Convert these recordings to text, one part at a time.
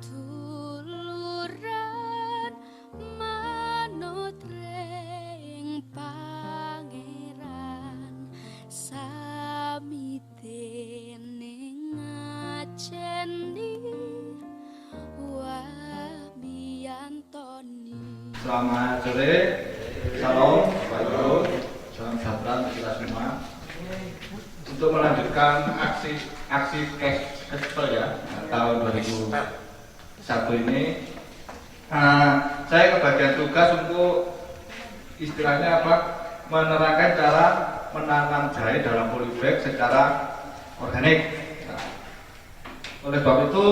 Duluran manut ring pangeran sami dening ngajeni wabiyantoni. Selamat sore, salam, Bapak Ibu, salam sejahtera untuk kita semua. Untuk melanjutkan aksi cash expo ya tahun 2001 ini, saya kebagian tugas untuk istilahnya apa, menerangkan cara menanam jahe dalam polybag secara organik. Oleh sebab itu,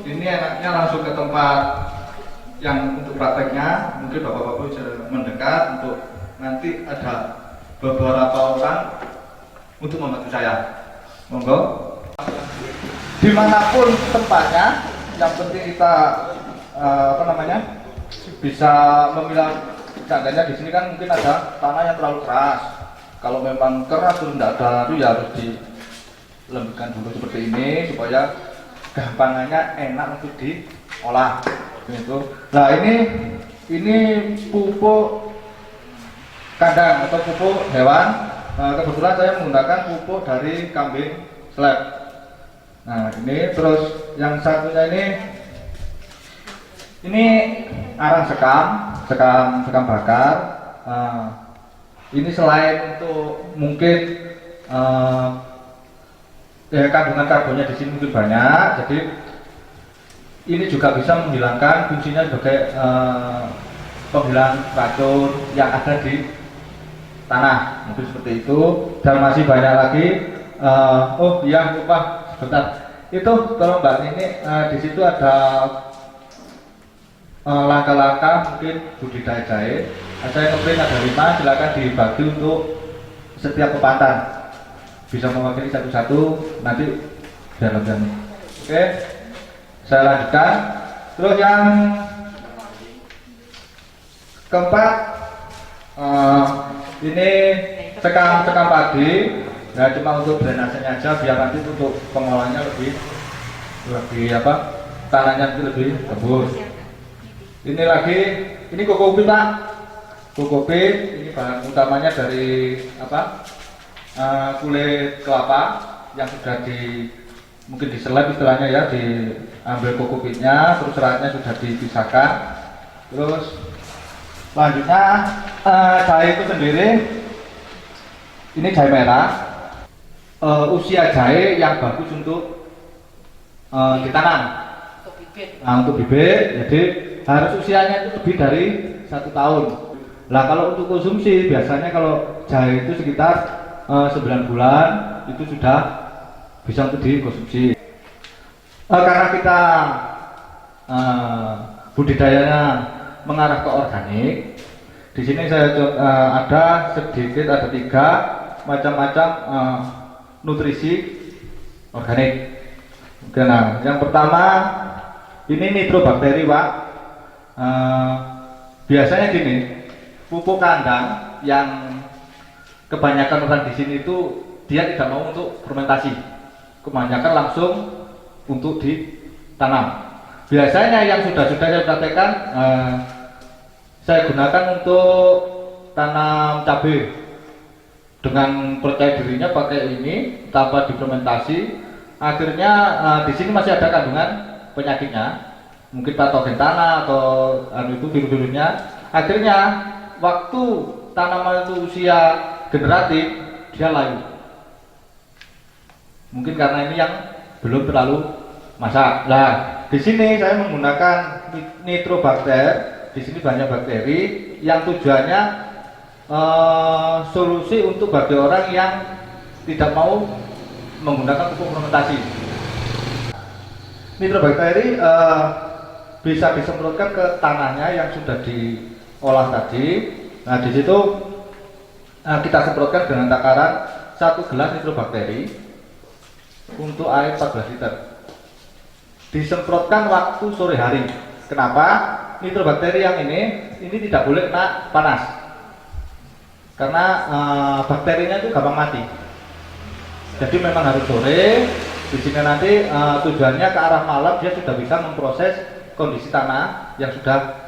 ini enaknya langsung ke tempat yang untuk prakteknya. Mungkin Bapak-Bapak bisa mendekat untuk nanti ada beberapa orang untuk membantu saya. Monggo. Dimanapun tempatnya, yang penting kita bisa memilah. Seandainya di sini kan mungkin ada tanah yang terlalu keras. Kalau memang keras terus tidak ada, itu ya harus dilembutkan dulu seperti ini supaya gampangannya enak untuk diolah. Gitu. Nah ini pupuk kandang atau pupuk hewan. Kebetulan saya menggunakan pupuk dari kambing slab. Nah ini terus yang satunya ini arang sekam bakar. Ini selain untuk mungkin kandungan karbonnya di sini mungkin banyak, jadi ini juga bisa menghilangkan, fungsinya sebagai penghilang racun yang ada di tanah, mungkin seperti itu. Dan masih banyak lagi. Oh iya, lupa sebentar. Itu kalau Mbak ini di situ ada langkah-langkah mungkin budidaya jahe. Saya ngeprint ada 5, silakan dibagi untuk setiap pepatan. Bisa mewakili satu-satu nanti dalam jam. Oke, saya lanjutkan. Terus yang keempat, ini sekam padi. Nah cuma untuk drainasenya aja, biar nanti untuk pengolahannya lebih tanahnya lebih tebus. Ini lagi, ini kokopit Pak. Kokopit ini bahan utamanya dari kulit kelapa yang sudah mungkin diseleb istilahnya ya, diambil kokopitnya, terus seratnya sudah dipisahkan. Terus selanjutnya jahe itu sendiri, ini jahe merah. Usia jahe yang bagus untuk ditanam. Untuk bibit, jadi harus usianya itu lebih dari 1 tahun. Nah kalau untuk konsumsi biasanya kalau jahe itu sekitar 9 bulan itu sudah bisa untuk dikonsumsi. Karena kita budidayanya mengarah ke organik, di sini saya ada 3 macam-macam nutrisi organik. Oke, nah yang pertama ini nitrobakteri Pak. Biasanya gini, pupuk kandang yang kebanyakan orang di sini itu dia tidak mau untuk fermentasi, kebanyakan langsung untuk ditanam. Biasanya yang sudah saya praktekkan, saya gunakan untuk tanam cabai dengan percaya dirinya pakai ini tanpa difermentasi. Akhirnya di sini masih ada kandungan penyakitnya, mungkin patogen tanah atau itu virus-virusnya. Akhirnya waktu tanaman itu usia generatif dia layu. Mungkin karena ini yang belum terlalu masak. Nah, di sini saya menggunakan nitrobakter. Di sini banyak bakteri yang tujuannya solusi untuk bagi orang yang tidak mau menggunakan pupuk fermentasi. Nitrobakteri bisa disemprotkan ke tanahnya yang sudah diolah tadi. Nah, di situ kita semprotkan dengan takaran 1 gelas nitrobakteri untuk air 14 liter. Disemprotkan waktu sore hari. Kenapa? Nitrobakteri yang ini tidak boleh kena panas, karena bakterinya itu gampang mati. Jadi memang harus sore. Di sini nanti tujuannya ke arah malam dia sudah bisa memproses kondisi tanah yang sudah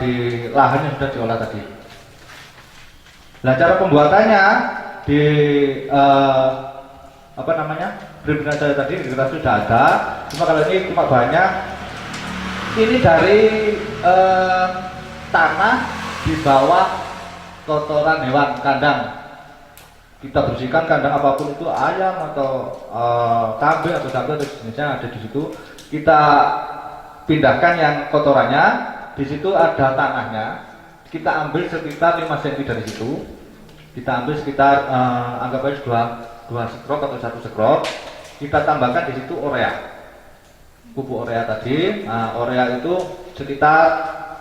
di lahan yang sudah diolah tadi. Nah, cara pembuatannya di berbeda saya tadi kita sudah ada, cuma kalau ini cuma banyak. Ini dari tanah di bawah kotoran hewan kandang. Kita bersihkan kandang apapun itu, ayam atau kambing atau sapi atau jenisnya ada di situ. Kita pindahkan yang kotorannya, di situ ada tanahnya. Kita ambil sekitar 5 cm dari situ. Kita ambil sekitar anggap aja 2 sekrok atau 1 sekrok. Kita tambahkan di situ urea, pupuk urea tadi. Urea itu sekitar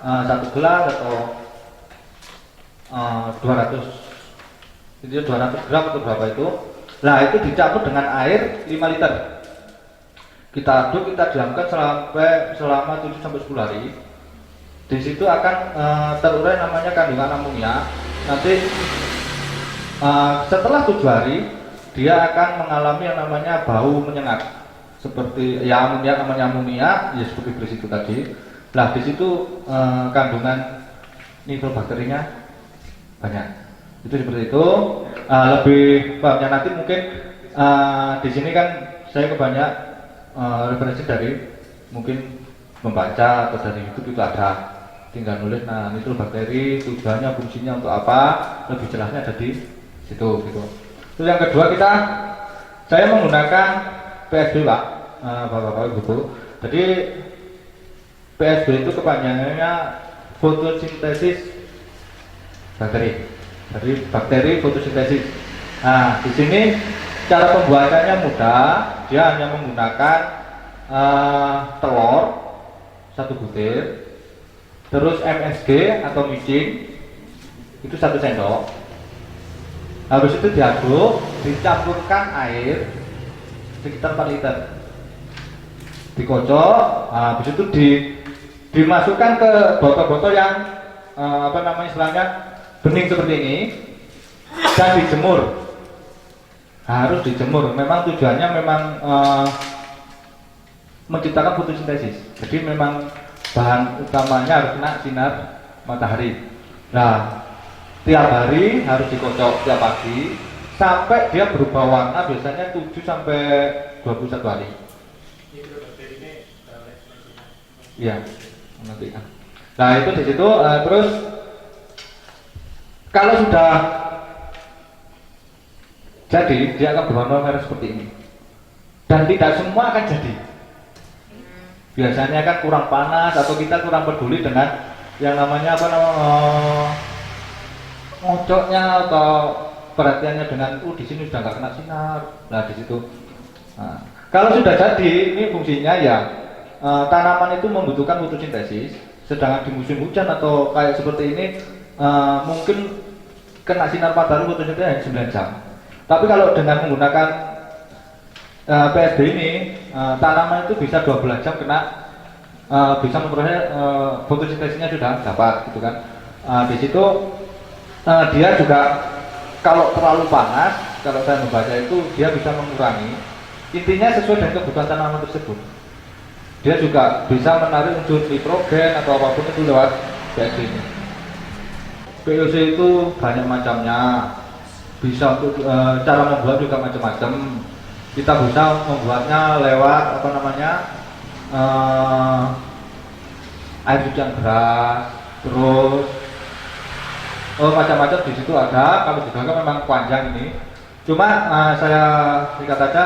1 gelas atau 200 gram atau berapa itu. Nah, itu dicampur dengan air 5 liter. Kita aduk, kita diamkan selama 7 sampai 10 hari. Di situ akan terurai namanya kandungan amonia. Nanti setelah 7 hari dia akan mengalami yang namanya bau menyengat. Seperti ya amonia ya seperti beris itu tadi. Nah, di situ kandungan nitrobakterinya banyak. Itu seperti itu. Lebih banyak nanti mungkin di sini kan saya kebanyak referensi dari mungkin membaca atau dari YouTube itu ada, tinggal nulis. Nah, nitrobakteri tujuannya, fungsinya untuk apa, lebih jelasnya ada di situ gitu. Terus yang kedua saya menggunakan PSB, Pak, Bapak Ibu. Jadi PSB itu kepanjangannya fotosintesis bakteri. Dari bakteri fotosintesis. Nah, di sini cara pembuatannya mudah. Dia hanya menggunakan telur 1 butir, terus MSG atau micin itu 1 sendok. Habis itu diaduk, dicampurkan air sekitar 4 liter. Dikocok, habis itu dimasukkan ke botol-botol yang istilahnya bening seperti ini dan dijemur. Harus dijemur. Memang tujuannya menciptakan fotosintesis. Jadi memang bahan utamanya harus kena sinar matahari. Nah, tiap hari harus dikocok tiap pagi sampai dia berubah warna, biasanya 7 sampai 21 hari. Iya, nanti. Nah, itu di situ terus kalau sudah jadi, dia akan berwarna merah seperti ini. Dan tidak semua akan jadi. Biasanya kan kurang panas atau kita kurang peduli dengan yang namanya ngocoknya atau perhatiannya dengan di sini sudah nggak kena sinar. Nah, di situ. Nah, kalau sudah jadi, ini fungsinya ya tanaman itu membutuhkan fotosintesis. Sedangkan di musim hujan atau kayak seperti ini mungkin kena sinar matahari fotosintesis hanya 9 jam. Tapi kalau dengan menggunakan PSB ini, tanaman itu bisa 12 jam kena, bisa memperoleh fotosintesisnya sudah dapat, gitu kan. Di situ dia juga kalau terlalu panas, kalau saya membaca itu dia bisa mengurangi. Intinya sesuai dengan kebutuhan tanaman tersebut. Dia juga bisa menarik unsur nitrogen atau apapun itu lewat PSB ini. POC itu banyak macamnya, bisa untuk cara membuat juga macam-macam. Kita bisa membuatnya lewat air cucian beras, terus macam-macam di situ ada. Kalau di belakang memang panjang ini. Cuma saya singkat saja.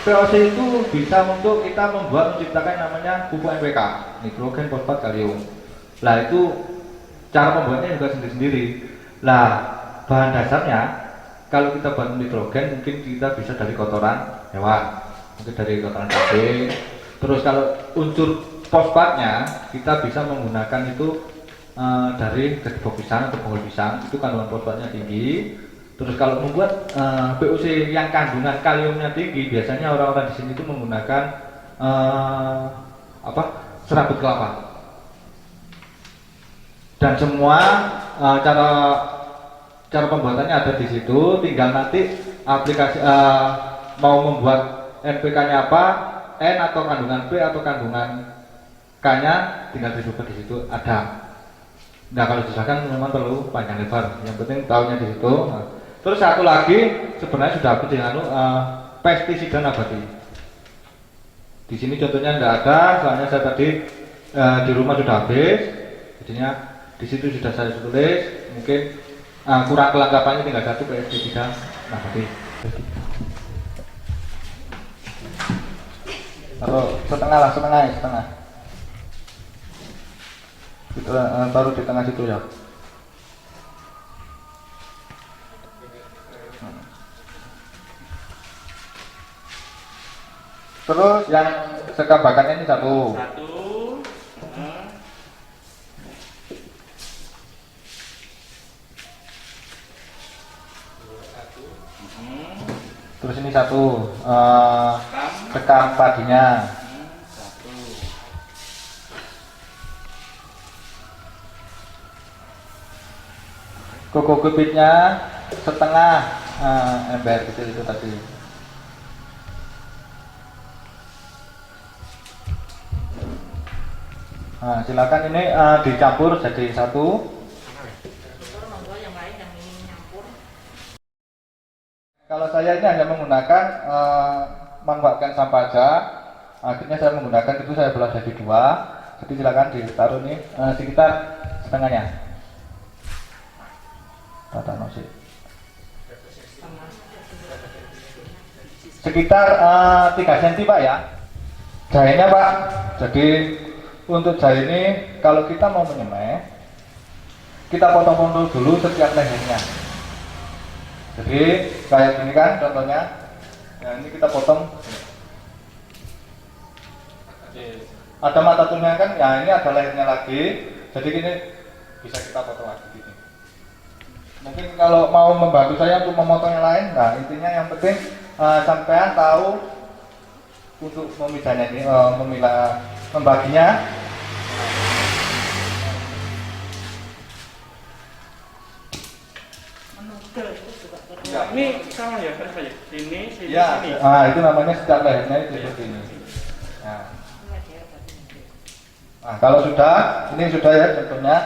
POC itu bisa untuk kita menciptakan namanya pupuk NPK, nitrogen, fosfat, kalium. Nah, itu cara pembuatnya juga sendiri-sendiri. Nah, bahan dasarnya kalau kita buat nitrogen mungkin kita bisa dari kotoran hewan, mungkin dari kotoran kambing. Terus kalau unsur fosfatnya kita bisa menggunakan itu dari gedebok pisang atau bonggol pisang, itu kandungan fosfatnya tinggi. Terus kalau membuat POC yang kandungan kaliumnya tinggi, biasanya orang-orang di sini itu menggunakan serabut kelapa. Dan semua cara pembuatannya ada di situ. Tinggal nanti aplikasi mau membuat NPK-nya apa, N atau kandungan P atau kandungan K K-nya tinggal dibuka di situ ada. Nah kalau disahkan memang perlu panjang lebar. Yang penting tahunya di situ. Nah, terus satu lagi sebenarnya sudah habis dengan pestisida nabati. Di sini contohnya tidak ada, soalnya saya tadi di rumah sudah habis. Jadinya di situ sudah saya tulis. Mungkin kurang kelengkapannya tinggal satu pestisida nabati. Atau setengah lah, setengah. Kita taruh di tengah situ ya. Terus yang sekam bakarnya ini satu. Terus ini satu sekam padinya. Koko kebitnya setengah ember kecil itu tadi. Nah, silakan ini dicampur jadi satu. Kalau saya ini hanya menggunakan manfaatkan sampah aja, akhirnya saya menggunakan itu saya belah jadi dua. Jadi silakan ditaruh nih sekitar setengahnya. Tata nosi. Sekitar 3 cm Pak ya. Jahenya Pak. Jadi untuk jahe ini kalau kita mau menyemai, kita potong-potong dulu setiap lehernya. Jadi kayak gini kan contohnya. Nah ini kita potong. Ada mata tungnya kan, ya ini ada lehernya lagi. Jadi gini bisa kita potong lagi gini. Mungkin kalau mau membantu saya untuk memotong yang lain, nah intinya yang penting sampean tahu untuk memilahnya ini, membaginya. Ini sama ya, saya. Sini, ya, sini. Itu namanya setiap lehernya itu seperti ini. Nah, kalau sudah, ini sudah ya contohnya.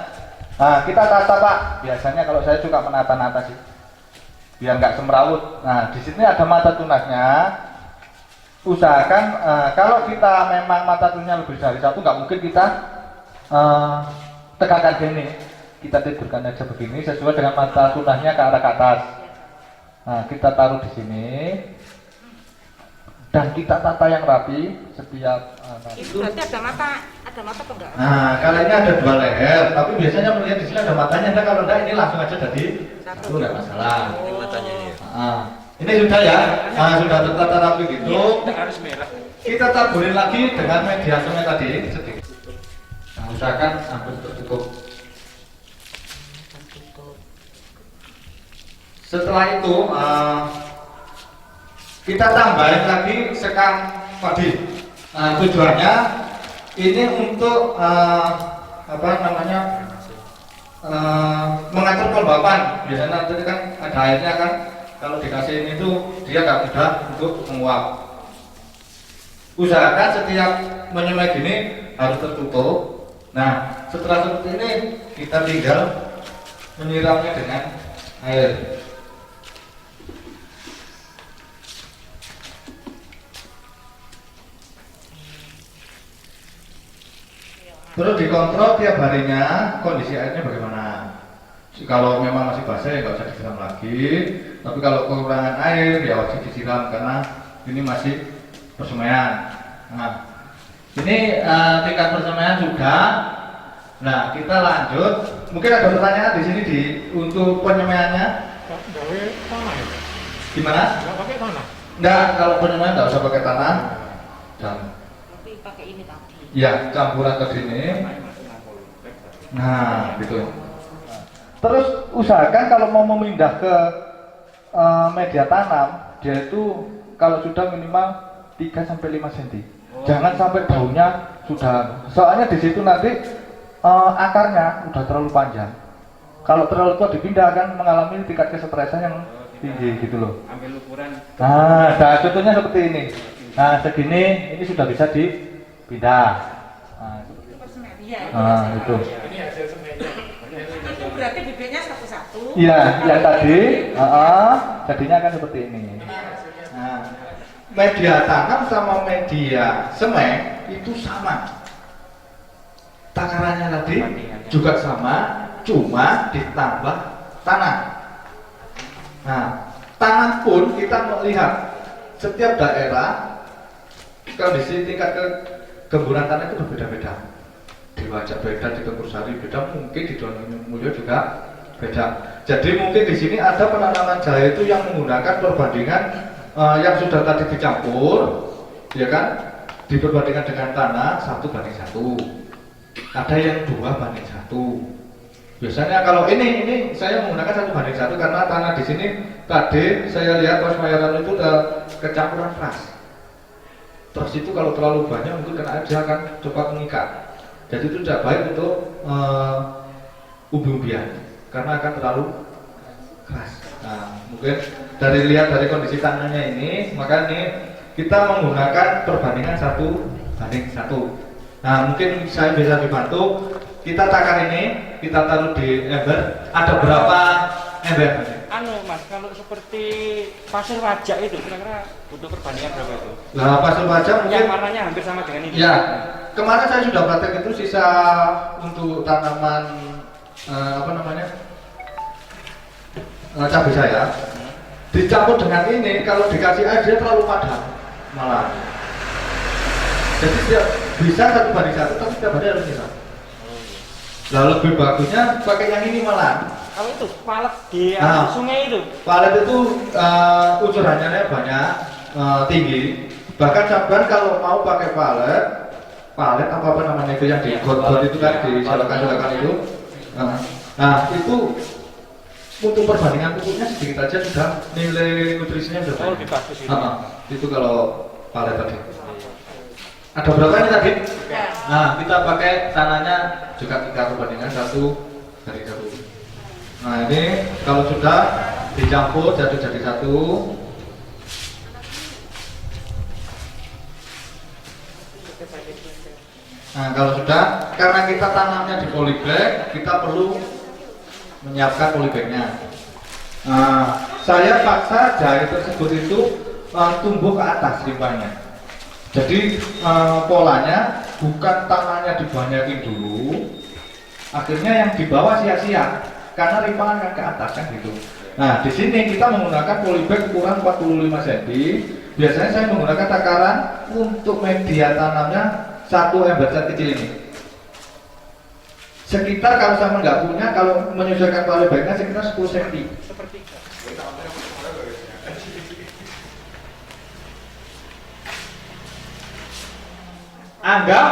Nah, kita tata Pak. Biasanya kalau saya suka menata-nata sih, biar nggak semrawut. Nah, di sini ada mata tunasnya. Usahakan kalau kita memang mata tunasnya lebih dari satu, nggak mungkin kita tekankan gini. Kita tidurkan aja begini sesuai dengan mata tunasnya ke arah ke atas. Nah, kita taruh di sini dan kita tata yang rapi setiap. Itu berarti ada mata apa enggak? Nah, kalau ini ada dua leher, tapi biasanya melihat di sini ada matanya. Nah, kalau enggak ini langsung aja jadi satu, enggak masalah. Ini matanya ini. Ini sudah ya, sudah tertata rapi gitu. Harus merah. Kita taburin lagi dengan media semen tadi sedikit. Nah, usahakan hampir tertutup. Setelah itu kita tambahin lagi sekam padi. Nah, tujuannya ini untuk mengatur kelembapan. Biasanya nanti kan ada airnya kan, kalau dikasih ini tuh dia nggak mudah untuk menguap. Usahakan setiap menyemai gini harus tertutup. Nah, setelah seperti ini kita tinggal menyiramnya dengan air. Terus dikontrol tiap harinya kondisi airnya bagaimana. Kalau memang masih basah ya nggak usah disiram lagi. Tapi kalau kekurangan air ya wajib disiram karena ini masih persemaian. Nah, ini tingkat persemaian sudah. Nah, kita lanjut. Mungkin ada pertanyaan di sini untuk penyemaiannya. Gawe tanah ya? Gimana? Enggak pakai tanah. Enggak, kalau penyemaian nggak usah pakai tanah. Dan Tapi pakai ini tadi. ya, campuran ke sini. Nah, gitu. Terus usahakan kalau mau memindah ke media tanam, dia itu kalau sudah minimal 3 sampai 5 cm. Jangan sampai daunnya sudah. Soalnya di situ nanti akarnya udah terlalu panjang. Kalau terlalu tua dipindah akan mengalami tingkat kesetresan yang tinggi gitu loh. Ambil ukuran. Nah, contohnya seperti ini. Nah, segini ini sudah bisa dipindah. Nah, seperti ini. Iya. Itu. Ini hasil semennya. Itu berarti bibitnya satu-satu. Iya, yang tadi, jadinya akan seperti ini. Nah, media tanam sama media semen itu sama. Takarannya tadi juga sama, cuma ditambah tanah. Nah, tanah pun kita melihat setiap daerah kondisi tingkat kegemburan tanah itu berbeda-beda. Di Wajak beda, di Tengkursari beda, mungkin di Donomulyo juga beda. Jadi mungkin di sini ada penanaman jahe itu yang menggunakan perbandingan yang sudah tadi dicampur, ya kan? Diperbandingkan dengan tanah 1:1. Ada yang 2:1. Biasanya kalau ini saya menggunakan 1:1 karena tanah di sini tadi saya lihat pas mayoran itu udah kecampuran keras. Terus itu kalau terlalu banyak mungkin kena air dia akan cepat mengikat. Jadi itu tidak baik untuk umbi-umbian karena akan terlalu keras. Nah, mungkin lihat dari kondisi tanahnya ini, maka ini kita menggunakan perbandingan 1:1. Nah, mungkin saya bisa dibantu. Kita takar ini, kita taruh di ember. Ada berapa ember? Mas, kalau seperti pasir wajak itu kira-kira butuh perbandingan berapa itu? Nah, pasir wajak mungkin Yang warnanya hampir sama dengan ini. ya. Kemarin saya sudah praktek itu sisa untuk tanaman cabai saya. Dicampur dengan ini, kalau dikasih air dia terlalu padat malah. Jadi tidak bisa 1:1, tapi setiap hari harus sisa. Nah, lebih bagusnya pakai yang ini malah. Kalau itu palet di sungai itu. Palet itu ukurannya banyak, tinggi. Bahkan saban kalau mau pakai palet apa namanya itu yang di got itu kan di silakan itu. Nah, itu untuk perbandingan pupuknya sedikit aja sudah nilai nutrisinya sudah lebih bagus itu. Itu kalau palet tadi. Ada berapa ini tadi? Nah, kita pakai tanahnya juga kita perbandingan 1:1. Nah, ini kalau sudah dicampur jadi satu. Nah, kalau sudah, karena kita tanamnya di polybag, kita perlu menyiapkan polybagnya. Nah, saya paksa jahe tersebut itu tumbuh ke atas limpahnya. Jadi polanya bukan tanahnya dibanyakin dulu, akhirnya yang di bawah sia-sia karena rimpangan kan ke atas kan gitu. Nah, di sini kita menggunakan polybag ukuran 45 cm. Biasanya saya menggunakan takaran untuk media tanamnya 1 ember cat kecil ini. Sekitar kalau sama nggak punya, kalau menyesuaikan polybagnya sekitar 10 cm. Sepertiga. Anggap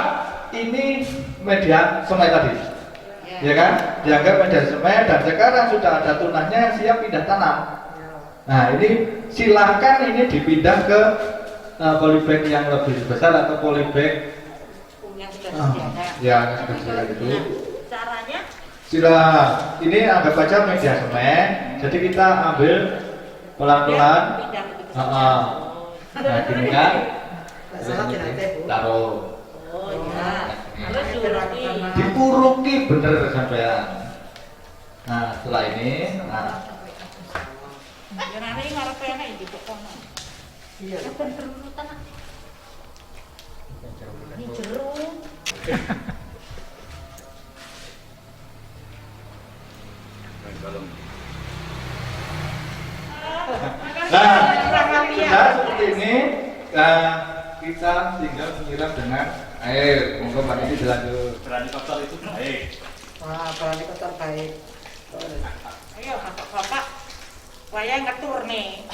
ini media semen tadi, ya kan? Dianggap media semen dan sekarang sudah ada tunahnya siap pindah tanam. Nah, ini silahkan ini dipindah ke polybag yang lebih besar atau polybag Yang sudah disediakan. ya sudah disediakan itu. Caranya? Sila, ini anggap aja media semen. Jadi kita ambil pelan-pelan. Pindah begitu. Nah, gini kan? Taruh. Oh iya. Terus diuruti. Dipuruki bener sampean. Nah, setelah ini, Ya nanti ngarepe enak iki kok kono. Iya. Ben berurutan. Ini jeruk. nah, sudah seperti ini. Kita tinggal menyiram dengan air. Monggo Pak ini dilanjut. Berani kotor itu baik. Wah, berani kotor baik. Ayo bapak. Wayang ngetur nih.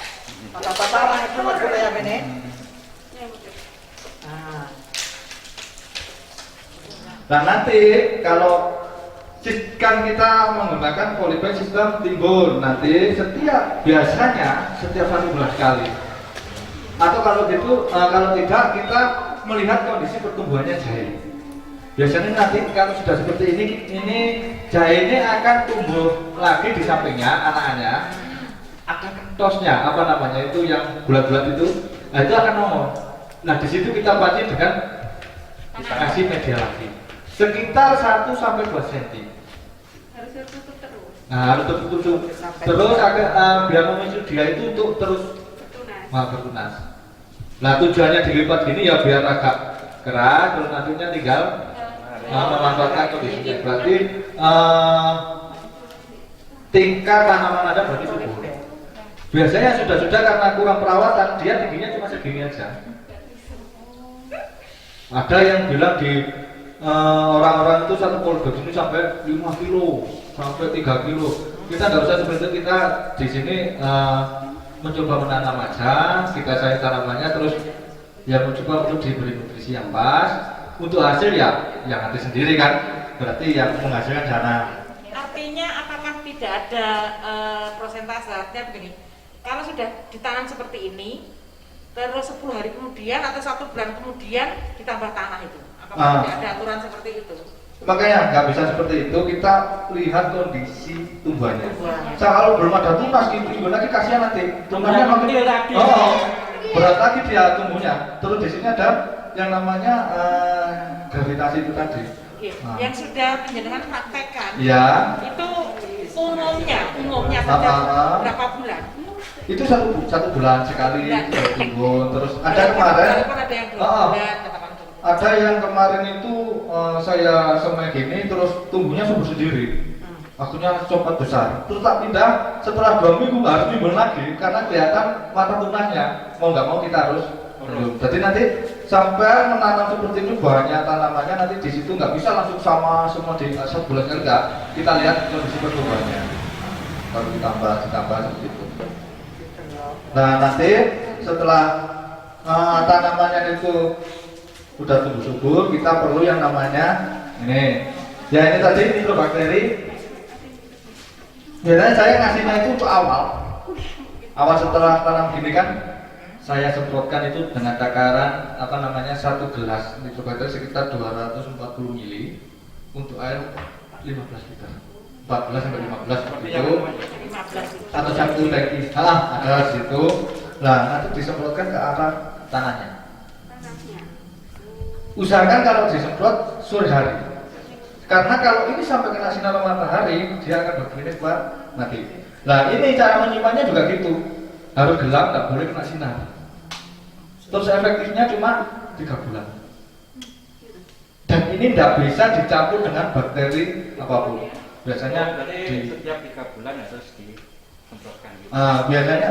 Bapak-bapak orang itu waktu kayak ini. Nah, nanti kalau kan kita menggunakan polybag sistem timbun, nanti biasanya setiap 1 bulan sekali. Atau kalau gitu, kalau tidak kita melihat kondisi pertumbuhannya jahe. Biasanya nanti kalau sudah seperti ini jahe ini akan tumbuh lagi di sampingnya, anak-anaknya akan kentosnya, apa namanya itu yang bulat-bulat itu, nah itu akan nongol. Nah di situ kita pancing dengan kita kasih media lagi. sekitar 1 sampai 2 cm. Harus tertutup terus. Nah, harus tertutup. Terus agak biar memicu dia itu untuk terus bertunas. Nah, tujuannya dilipat gini ya biar agak keras, terus nantinya tinggal memanfaatkan kondisinya. Berarti tingkat tanaman Anda berarti subur. Biasanya sudah karena kurang perawatan, dia tingginya cuma segini aja. Ada yang bilang di orang-orang itu satu polder ini sampai 5 kilo, sampai 3 kilo. Kita nggak usah seperti itu, kita di sini mencoba menanam aja, kita sayang tanamannya, terus ya mencoba untuk diberi nutrisi yang pas. Untuk hasil ya yang nanti sendiri kan, berarti yang menghasilkan sana. Artinya apakah tidak ada prosentase? Artinya begini, kalau sudah ditanam seperti ini, terus 10 hari kemudian atau 1 bulan kemudian ditambah tanah itu, apakah tidak ada aturan seperti itu? Makanya nggak bisa seperti itu, kita lihat kondisi tumbuhannya. Kalau belum ada tunas gitu, lagi kasihan nanti tumbuhannya makin lagi. Berat lagi dia tumbuhnya. Terus di sini ada yang namanya gravitasi itu tadi. Yang sudah penjenengan praktekkan, ya. Itu umumnya setiap berapa bulan? Itu satu bulan sekali tumbuh. Terus ada kemarin ada yang kemarin itu saya semai gini terus tumbuhnya subur sendiri. Akhirnya copot besar. Terus tak pindah setelah 2 minggu harus timbul lagi karena kelihatan mata tunasnya. Mau nggak mau kita harus belum. Jadi nanti sampai menanam seperti ini banyak tanamannya, nanti di situ nggak bisa langsung sama semua di sebulan kali nggak. Kita lihat kondisi pertumbuhannya. Kalau ditambah seperti itu. Nah nanti setelah tanamannya itu udah tumbuh subur, kita perlu yang namanya ini. Ya ini tadi mikrobakteri. Biasanya saya ngasihnya itu untuk awal setelah tanam gini kan, saya semprotkan itu dengan takaran apa namanya 1 gelas mikrobakteri sekitar 240 ml untuk air 15 liter, 14 sampai 15 seperti itu, atau 1 tangki, ada situ. Nah nanti disemprotkan ke arah tanahnya. Usahakan kalau disemprot sore hari. Karena kalau ini sampai kena sinar matahari, dia akan berkeliling buat mati. Nah ini cara menyimpannya juga gitu, harus gelap, nggak boleh kena sinar. Terus efektifnya cuma 3 bulan. Dan ini tidak bisa dicampur dengan bakteri apapun. Biasanya di setiap 3 bulan harus disemprotkan. Gitu. Biasanya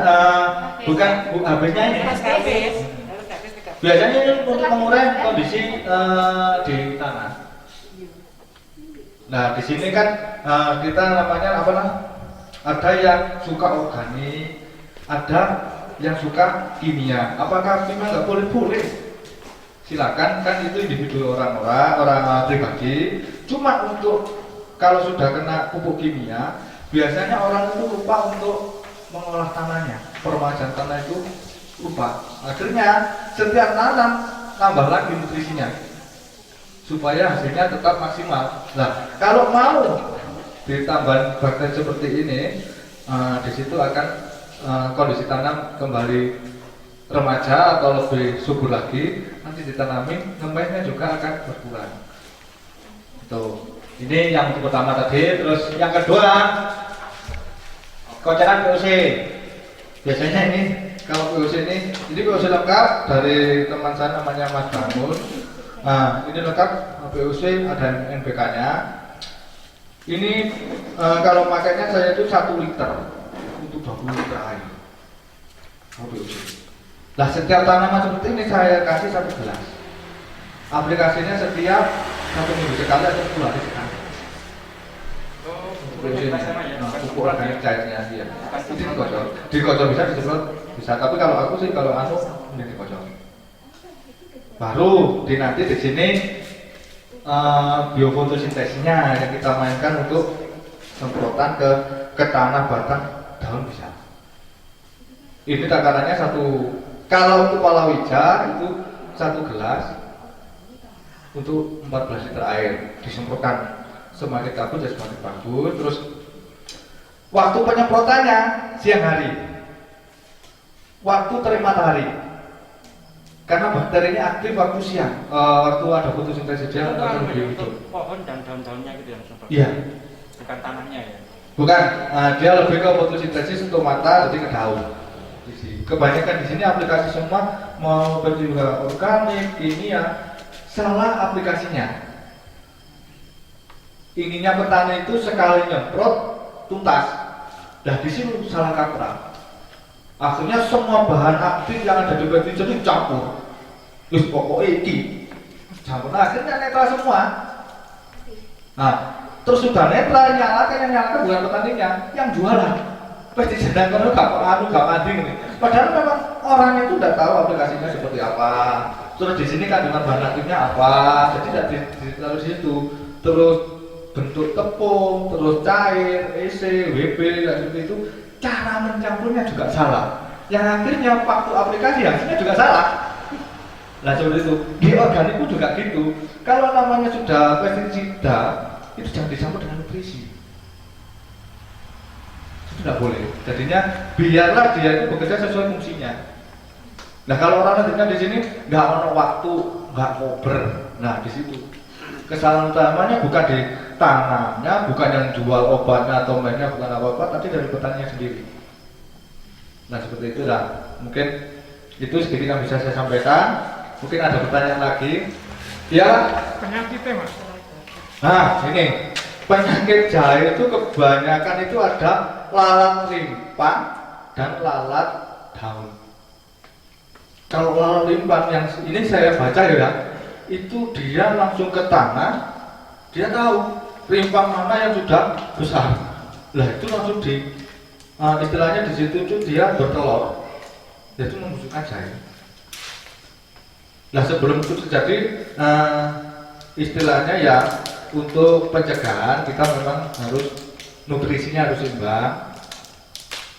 bukan habisnya ini. Biasanya ini untuk mengurai kondisi di tanah. Nah di sini kan kita namanya apa nah? Ada yang suka organik, ada yang suka kimia. Apakah kimia nggak boleh? Silakan, kan itu individu orang pribadi. Cuma untuk kalau sudah kena pupuk kimia, biasanya orang itu lupa untuk mengolah tanahnya, peremajaan tanah itu lupa. Akhirnya setiap nanam tambah lagi nutrisinya supaya hasilnya tetap maksimal. Nah, kalau mau ditambah bakteri seperti ini, di situ akan kondisi tanam kembali remaja atau lebih subur lagi. Nanti ditanamin, ngemesnya juga akan berkurang. Tuh, ini yang pertama tadi. Terus yang kedua, koceran POC. Biasanya ini kalau POC ini POC lengkap dari teman saya namanya Mas Bangun. Nah, ini lengkap POC, ada NPK-nya. Ini kalau pakainya saya itu 1 liter untuk 20 liter air. POC. Nah, setiap tanaman seperti ini saya kasih 1 gelas. Aplikasinya setiap 1 minggu sekali atau 10 hari sekali. Pupuk organik cairnya dia. Ini dikocok bisa disemprot bisa. Tapi kalau aku sih kalau ini dikocok. Baru nanti di sini biofotosintesisnya yang kita mainkan untuk semprotan ke tanah, batang, daun bisa. Ini takarannya 1, kalau untuk palawija itu 1 gelas untuk 14 liter air disemprotkan. Semakin bagus ya semakin bagus. Terus waktu penyemprotannya siang hari, waktu terik matahari. Karena bakteri ini aktif waktu siang, waktu ada fotosintesis dia akan lebih hidup. Untuk pohon dan daun-daunnya gitu yang seperti. Iya. Bukan tanahnya ya. Bukan, dia lebih ke fotosintesis untuk mata, jadi ke daun. Kebanyakan di sini aplikasi semua mau juga organik, kimia, salah aplikasinya. Ininya petani itu sekali nyemprot tuntas, dan di sini salah kaprah. Akhirnya semua bahan aktif yang ada di pestisida itu campur. Terus pokoknya ini campur, nah, akhirnya netral semua. Nah, terus sudah netral, yang nyalakan bukan petaninya, yang jualan. Pestisida kalau nggak mandi ini. Padahal memang orangnya itu udah tahu aplikasinya seperti apa. Terus di sini kandungan bahan aktifnya apa, jadi tidak ditaruh di situ. Terus bentuk tepung, terus cair, EC, WB, dan seperti itu. Cara mencampurnya juga salah. Yang akhirnya waktu aplikasi hasilnya juga salah. Nah seperti itu. Di organik pun juga gitu. Kalau namanya sudah pestisida, itu jangan dicampur dengan nutrisi. Itu tidak boleh. Jadinya biarlah dia itu bekerja sesuai fungsinya. Nah kalau orang nantinya di sini nggak ada waktu, nggak kober. Nah di situ kesalahan utamanya bukan di tanamnya, bukan yang jual obatnya atau mainnya, bukan apa-apa, tapi dari petaninya sendiri. Nah seperti itulah. Mungkin itu sedikit yang bisa saya sampaikan. Mungkin ada pertanyaan lagi. Ya. Penyakitnya mas. Nah ini penyakit jahe itu kebanyakan itu ada lalat limpan dan lalat daun. Kalau lalat limpan yang ini saya baca ya, itu dia langsung ke tanah, dia tahu rimpang mana yang sudah besar. Lah itu langsung istilahnya di situ itu dia bertelur, itu menunjukkan jahe. Nah sebelum itu terjadi, istilahnya ya untuk pencegahan kita memang harus nutrisinya harus seimbang.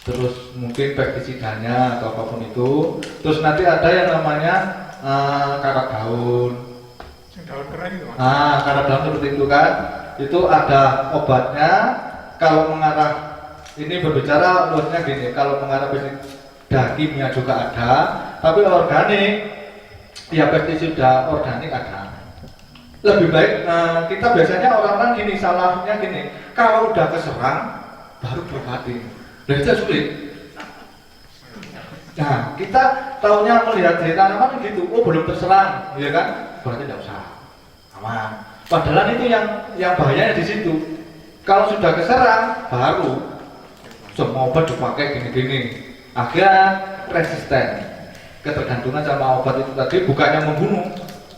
Terus mungkin pestisidanya atau apapun itu. Terus nanti ada yang namanya karat daun. Daun kering itu mas. Karat daun seperti itu kan. Itu ada obatnya. Kalau mengarah ini berbicara luasnya gini. Kalau mengarah pestisida kimia juga ada. Tapi organik, ya pestisida organik ada. Lebih baik kita biasanya orang-orang gini salahnya gini. Kalau udah keserang baru berobatin. Dan itu sulit. Nah, kita tahunya melihat dari tanaman gitu, oh belum terserang, ya kan? Berarti tidak usah, aman. Padahal itu yang bahayanya di situ. Kalau sudah keserang, baru semua obat dipakai gini-gini. Akhirnya resisten, ketergantungan sama obat itu tadi bukannya membunuh,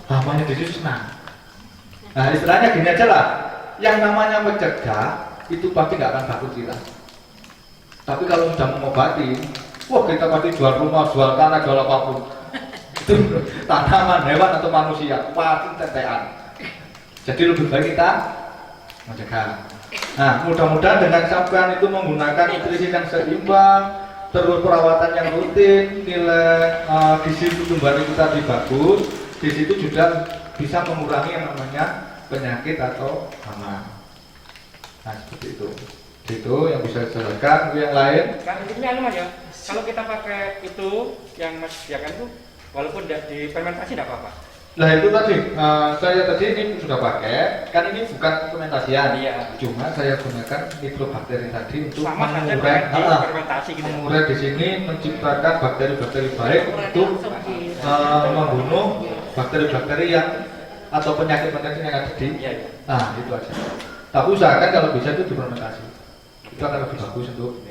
hamanya di situ senang. Nah, istilahnya gini aja lah, yang namanya mencegah itu pasti nggak akan baku kita. Tapi kalau sudah mengobati, wah kita pasti jual rumah, jual tanah, jual apapun. Itu tanaman, hewan atau manusia, pasti tetean. Jadi lebih baik kita mencegah. Nah, mudah-mudahan dengan sampean itu menggunakan nutrisi yang seimbang, terus perawatan yang rutin, nilai gizi tumbuhan itu tadi bagus, di situ juga bisa mengurangi yang namanya penyakit atau hama. Nah, seperti itu. Itu yang bisa saya jelaskan. Yang lain Kan intinya mas ya, kalau kita pakai itu yang mas sediakan itu walaupun tidak difermentasi tidak apa-apa. Nah itu tadi, saya tadi ini sudah pakai, kan ini bukan fermentasian, Iya. cuma saya gunakan mikrobakteri tadi untuk Sama saja mengurai, dengan fermentasi gitu. mengurai di sini, menciptakan bakteri-bakteri baik untuk membunuh bakteri-bakteri yang atau penyakit-penyakit yang ada di. Iya, iya. Nah itu aja. Tapi usahakan kalau bisa itu difermentasi, itu akan lebih bagus untuk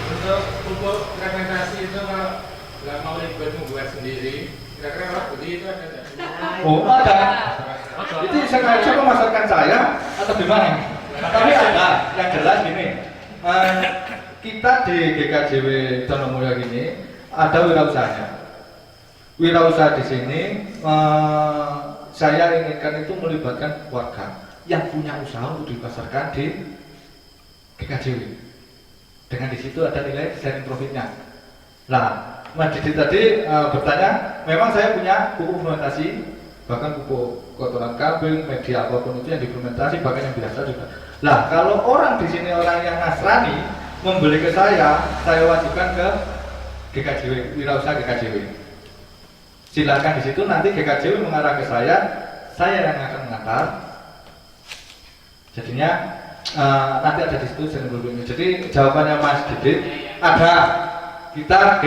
Untuk pupuk fermentasi itu kalau nggak mau ribet membuat sendiri, kira-kira Pak Budi itu ada nggak? Oh ada. Itu sengaja memasarkan saya atau gimana? Tapi ada yang jelas gini. Kita di GKJW Donomulia gini ada wirausahanya. Wirausaha di sini saya inginkan itu melibatkan warga yang punya usaha untuk dipasarkan di GKJW. Dengan di situ ada nilai sharing profitnya. Nah, Mas Didi tadi bertanya, memang saya punya pupuk fermentasi, bahkan pupuk kotoran kambing, media apapun itu yang difermentasi, bahkan yang biasa juga. Nah, kalau orang di sini orang yang Nasrani membeli ke saya wajibkan ke GKJW, wirausaha GKJW. Silakan di situ nanti GKJW mengarah ke saya yang akan mengantar. Jadinya nanti ada di situ sebelumnya. Jadi jawabannya Mas Didit ada, kita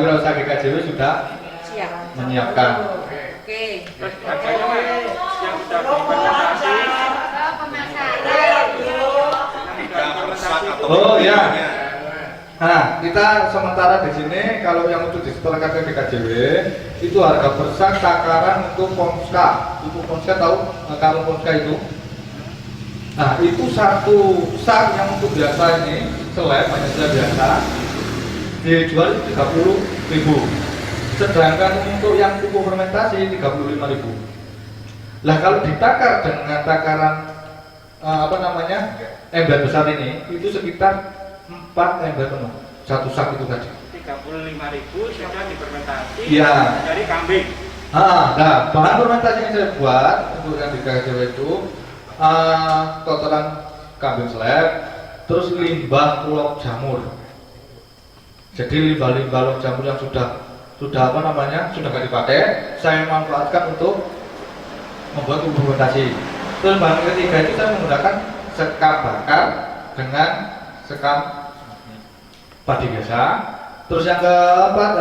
wirausaha GKJW sudah Siap. menyiapkan. Oke. Terus harganya Mas yang sudah diimplementasi. Oh ya. Nah, kita sementara di sini kalau yang untuk disetorkan ke GKJW itu harga per sak takaran untuk Ponska. Untuk Ponska tahu karung Ponska itu? Nah, itu satu sak yang untuk biasa ini seleb, hanya seleb biasa dijual 30.000. Sedangkan untuk yang pupuk fermentasi 35.000. Lah kalau ditakar dengan takaran ember besar ini itu sekitar 4 ember penuh, satu sak itu tadi. 35.000 sudah difermentasi Iya. dari kambing. Nah, bahan fermentasi yang saya buat untuk yang di GKJW itu kotoran kambing seleb, terus limbah log jamur. Jadi limbah log jamur yang sudah nggak dipakai, saya manfaatkan untuk membuat bumbu fermentasi. Terus bahan ketiga itu saya menggunakan sekam bakar dengan sekam padi biasa. Terus yang keempat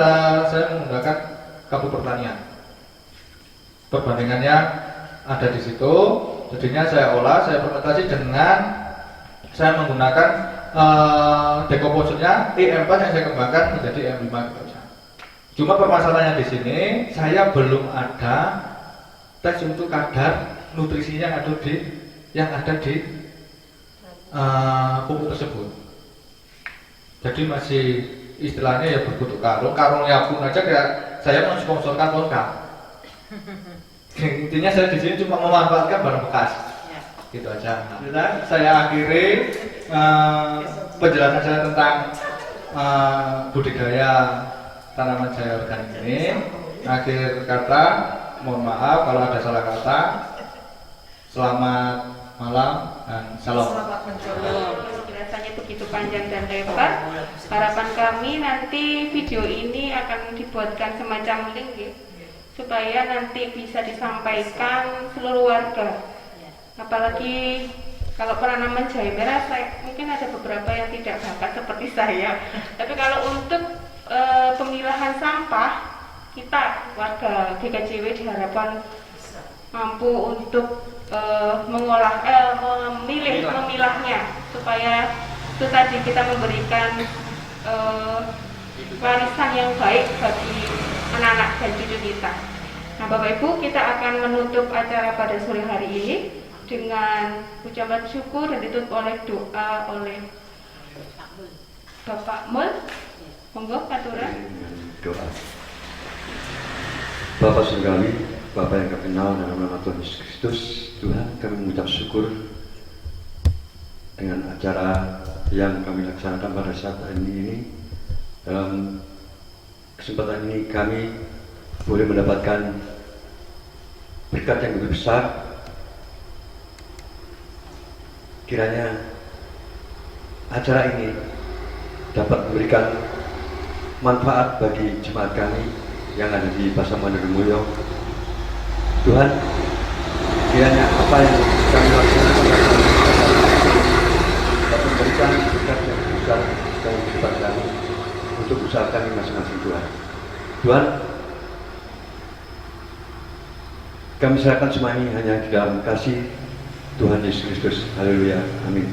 saya menggunakan kabut pertanian. Perbandingannya ada di situ. Jadinya saya olah, saya fermentasi dengan saya menggunakan dekomposernya E4 yang saya kembangkan menjadi M5 gitu aja. Cuma permasalahannya di sini saya belum ada tes untuk kadar nutrisinya yang ada di pupuk tersebut. Jadi masih istilahnya ya berbentuk karungnya pun aja kayak saya mensponsorkan Ponska. Intinya saya di sini cuma memanfaatkan barang bekas. Gitu aja. Nah, saya akhiri penjelasan saya tentang budidaya tanaman sayur organik ini. Akhir kata, mohon maaf kalau ada salah kata. Selamat malam dan salam. Selamat mencoba. Penjelasannya begitu panjang dan lebar. Harapan kami nanti video ini akan dibuatkan semacam link ya, supaya nanti bisa disampaikan seluruh warga. Apalagi kalau penanaman jahe merah, mungkin ada beberapa yang tidak bakat seperti saya. Tapi kalau untuk pemilahan sampah, kita warga GKJW diharapkan mampu untuk memilahnya supaya itu tadi kita memberikan warisan yang baik bagi anak-anak dan cucu kita. Nah, Bapak Ibu, kita akan menutup acara pada sore hari ini dengan ucapan syukur dan ditutup oleh doa oleh Bapak Mul. Monggo aturan. Doa. Bapak Surgawi, Bapak yang kami kenal dalam nama Tuhan Yesus Kristus, Tuhan, kami mengucap syukur dengan acara yang kami laksanakan pada saat ini. Dalam kesempatan ini kami boleh mendapatkan berkat yang lebih besar. Kiranya acara ini dapat memberikan manfaat bagi jemaat kami yang ada di Pasaman Mulyo. Tuhan, kiranya apa yang kami laksanakan dapat memberikan berkat yang besar dalam kehidupan kami untuk usaha kami masing-masing. Tuhan, kami serahkan semua ini hanya di dalam kasih Tuhan Yesus Kristus. Haleluya, amin.